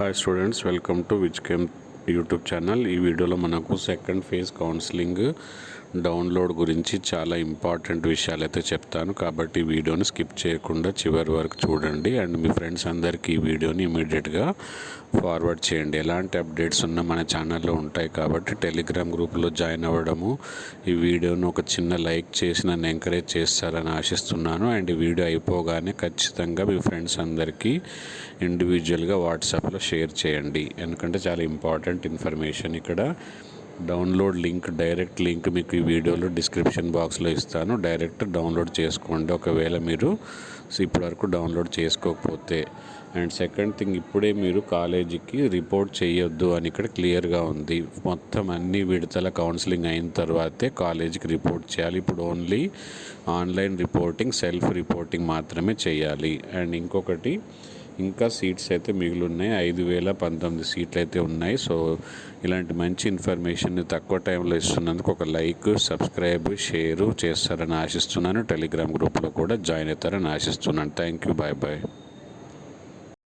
Hi students, welcome to which came YouTube channel. ఈ వీడియోలో మనకు సెకండ్ ఫేజ్ కౌన్సిలింగ్ డౌన్లోడ్ గురించి చాలా ఇంపార్టెంట్ విషయాలు అయితే చెప్తాను. కాబట్టి ఈ వీడియోని స్కిప్ చేయకుండా చివరి వరకు చూడండి అండ్ మీ ఫ్రెండ్స్ అందరికీ ఈ వీడియోని ఇమీడియట్గా ఫార్వర్డ్ చేయండి. ఎలాంటి అప్డేట్స్ ఉన్నా మన ఛానల్లో ఉంటాయి కాబట్టి టెలిగ్రామ్ గ్రూప్లో జాయిన్ అవ్వడము, ఈ వీడియోను ఒక చిన్న లైక్ చేసి నన్ను ఎంకరేజ్ చేస్తారని ఆశిస్తున్నాను. అండ్ ఈ వీడియో అయిపోగానే ఖచ్చితంగా మీ ఫ్రెండ్స్ అందరికీ ఇండివిజువల్గా వాట్సాప్లో షేర్ చేయండి, ఎందుకంటే చాలా ఇంపార్టెంట్ ఇన్ఫర్మేషన్. ఇక్కడ డౌన్లోడ్ లింక్, డైరెక్ట్ లింక్ మీకు ఈ వీడియోలో డిస్క్రిప్షన్ బాక్స్లో ఇస్తాను. డైరెక్ట్ డౌన్లోడ్ చేసుకోండి ఒకవేళ మీరు ఇప్పటివరకు డౌన్లోడ్ చేసుకోకపోతే. అండ్ సెకండ్ థింగ్, ఇప్పుడే మీరు కాలేజీకి రిపోర్ట్ చేయొద్దు అని ఇక్కడ క్లియర్గా ఉంది. మొత్తం అన్ని విడతల కౌన్సిలింగ్ అయిన తర్వాతే కాలేజీకి రిపోర్ట్ చేయాలి. ఇప్పుడు only online reporting, self reporting మాత్రమే చేయాలి. అండ్ ఇంకొకటి, ఇంకా సీట్స్ అయితే మిగిలి ఉన్నాయి. 5019 సీట్లు అయితే ఉన్నాయి. సో ఇలాంటి మంచి ఇన్ఫర్మేషన్ తక్కువ టైంలో ఇస్తున్నందుకు ఒక లైక్, సబ్స్క్రైబ్, షేరు చేస్తారని ఆశిస్తున్నాను. టెలిగ్రామ్ గ్రూప్లో కూడా జాయిన్ అవుతారని ఆశిస్తున్నాను. Thank you, bye bye.